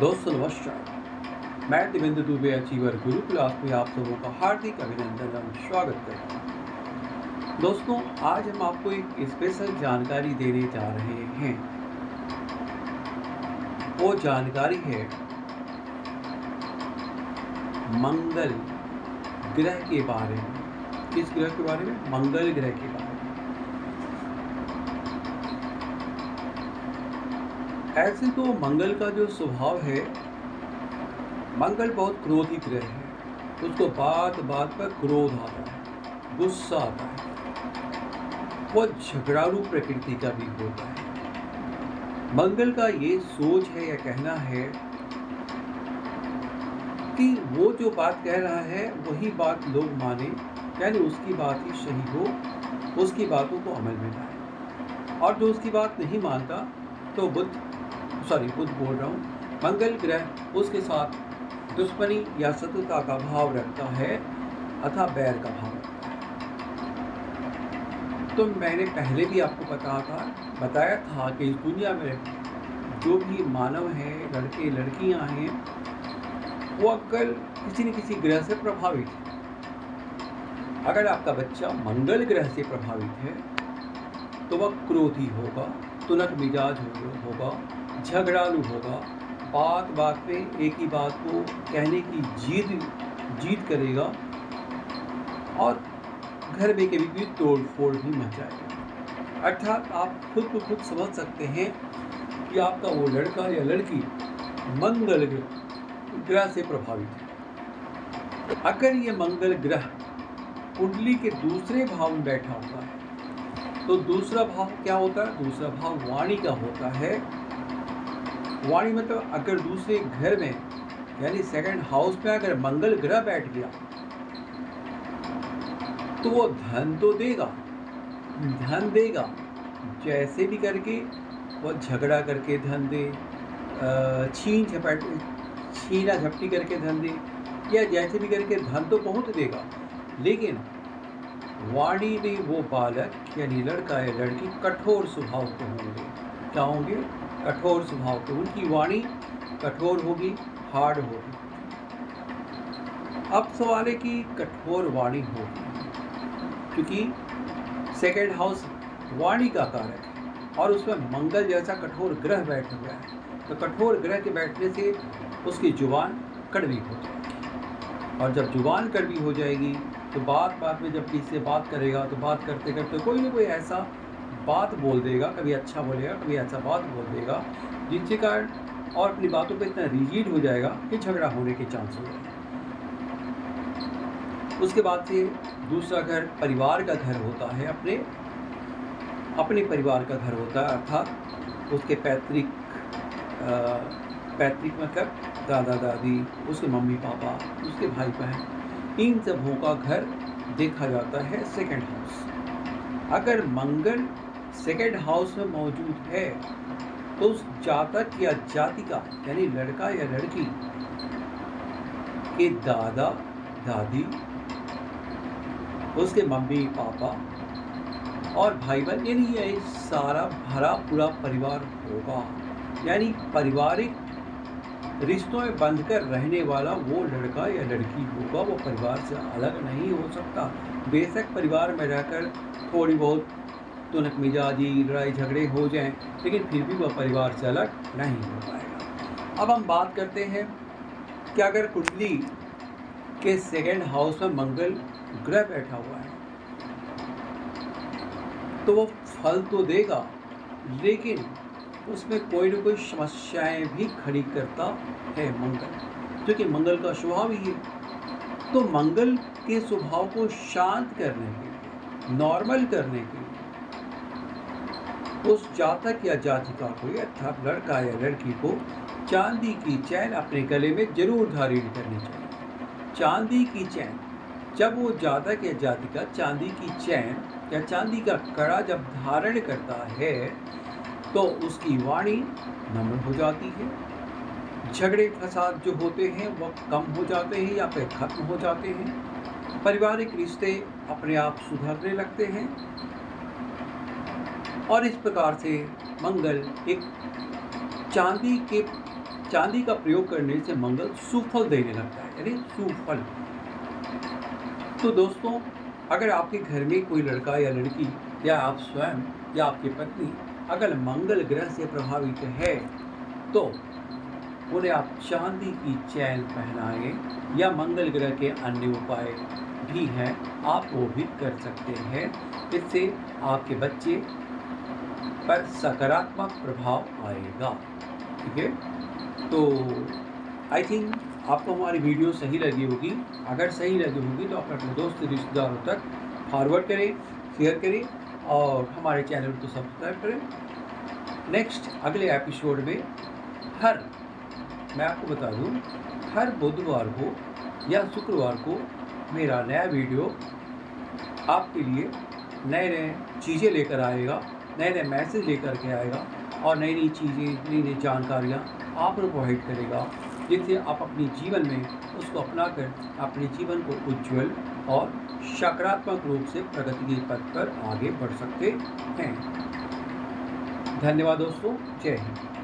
दोस्तों नमस्कार। मैं देवेंद्र दुबे अचीवर गुरु क्लास में आप सबों का हार्दिक अभिनंदन एवं स्वागत करता हूँ। दोस्तों आज हम आपको एक स्पेशल जानकारी देने जा रहे हैं। वो जानकारी है मंगल ग्रह के बारे में। किस ग्रह के बारे में? मंगल ग्रह के बारे में। ऐसे तो मंगल का जो स्वभाव है, मंगल बहुत क्रोधी ग्रह है। उसको बात बात पर क्रोध आता है, गुस्सा आता है। वो झगड़ालू प्रकृति का भी होता है। मंगल का ये सोच है या कहना है कि वो जो बात कह रहा है वही बात लोग माने, यानी उसकी बात ही सही हो, उसकी बातों को अमल में लाए। और जो उसकी बात नहीं मानता तो बुध बोल रहा हूँ, मंगल ग्रह उसके साथ दुश्मनी या शत्रुता का भाव रखता है अथवा बैर का भाव रखता है। तो मैंने पहले भी आपको बताया था कि इस दुनिया में जो भी मानव हैं, लड़के लड़कियां हैं, वो अक्सर किसी न किसी ग्रह से प्रभावित है। अगर आपका बच्चा मंगल ग्रह से प्रभावित है तो वह क्रोधी होगा, तुनक मिजाज होगा, झगड़ालू होगा, बात बात पे एक ही बात को कहने की जीद करेगा और घर में कभी भी तोड़ फोड़ भी मचाएगा। अर्थात आप खुद को खुद समझ सकते हैं कि आपका वो लड़का या लड़की मंगल ग्रह से प्रभावित है। अगर ये मंगल ग्रह कुंडली के दूसरे भाव में बैठा होता है तो दूसरा भाव क्या होता है? दूसरा भाव वाणी का होता है। वाणी मतलब अगर दूसरे घर में यानी सेकंड हाउस में अगर मंगल ग्रह बैठ गया तो वो धन तो देगा, जैसे भी करके वो झगड़ा करके धन दे, छीना झपटी करके धन दे, या जैसे भी करके धन तो पहुंच देगा। लेकिन वाणी में वो बालक यानी लड़का या लड़की कठोर स्वभाव के होंगे। क्या होंगे? कठोर स्वभाव के। उनकी वाणी कठोर होगी, हार्ड होगी। अब सवाल है कि कठोर वाणी होगी क्योंकि सेकेंड हाउस वाणी का कारक है और उसमें मंगल जैसा कठोर ग्रह बैठा हुआ है। तो कठोर ग्रह के बैठने से उसकी जुबान कड़वी हो जाएगी, और जब जुबान कड़वी हो जाएगी तो बात बात में जब किसी से बात करेगा तो बात करते करते कोई ना कोई ऐसा बात बोल देगा, कभी अच्छा बोलेगा, कभी ऐसा बात बोल देगा जिसके कारण और अपनी बातों पे इतना रिजिड हो जाएगा कि झगड़ा होने के चांस हो जाएगा। उसके बाद से दूसरा घर परिवार का घर होता है, अपने परिवार का घर होता है, अर्थात उसके पैतृक मतलब दादा दादी, उसके मम्मी पापा, उसके भाई बहन, इन सबों का घर देखा जाता है सेकंड हाउस। अगर मंगल सेकंड हाउस में मौजूद है तो उस जातक या जातिका यानी लड़का या लड़की के दादा दादी, उसके मम्मी पापा और भाई बहन, यानी ये सारा भरा पूरा परिवार होगा। यानी पारिवारिक रिश्तों में बंधकर रहने वाला वो लड़का या लड़की होगा। वो परिवार से अलग नहीं हो सकता। बेशक परिवार में रहकर थोड़ी बहुत तुनक मिजाजी, लड़ाई झगड़े हो जाएं, लेकिन फिर भी वह परिवार से अलग नहीं हो पाएगा। अब हम बात करते हैं कि अगर कुंडली के सेकंड हाउस में मंगल ग्रह बैठा हुआ है तो वो फल तो देगा, लेकिन उसमें कोई न कोई समस्याएं भी खड़ी करता है मंगल, क्योंकि मंगल का स्वभाव ही है। तो मंगल के स्वभाव को शांत करने के लिए, नॉर्मल करने के लिए उस जातक या जातिका को अर्थात लड़का या लड़की को चांदी की चैन अपने गले में जरूर धारण करनी चाहिए। चांदी की चैन, जब वो जातक या जातिका चांदी की चैन या चांदी का कड़ा जब धारण करता है तो उसकी वाणी नम्र हो जाती है, झगड़े फसाद जो होते हैं वह कम हो जाते हैं या फिर खत्म हो जाते हैं, पारिवारिक रिश्ते अपने आप सुधरने लगते हैं। और इस प्रकार से मंगल एक चांदी के चांदी का प्रयोग करने से मंगल सुफल देने लगता है, यानी सुफल। तो दोस्तों, अगर आपके घर में कोई लड़का या लड़की या आप स्वयं या आपकी पत्नी अगर मंगल ग्रह से प्रभावित है तो उन्हें आप चांदी की चैन पहनाएं या मंगल ग्रह के अन्य उपाय भी हैं, आप वो भी कर सकते हैं। इससे आपके बच्चे पर सकारात्मक प्रभाव आएगा। ठीक है, तो आई थिंक आपको हमारी वीडियो सही लगी होगी। अगर सही लगी होगी तो अपने दोस्त रिश्तेदारों तक फॉरवर्ड करें, शेयर करें और हमारे चैनल को सब्सक्राइब करें। नेक्स्ट अगले एपिसोड में मैं आपको बता दूं, हर बुधवार को या शुक्रवार को मेरा नया वीडियो आपके लिए नए नए चीज़ें लेकर आएगा, नए नए मैसेज लेकर के आएगा और नई नई चीज़ें, नई नई जानकारियाँ आप लोग प्रोवाइड करेगा, जिससे आप अपने जीवन में उसको अपनाकर अपने जीवन को उज्ज्वल और सकारात्मक रूप से प्रगति के पथ पर आगे बढ़ सकते हैं। धन्यवाद दोस्तों, जय हिंद।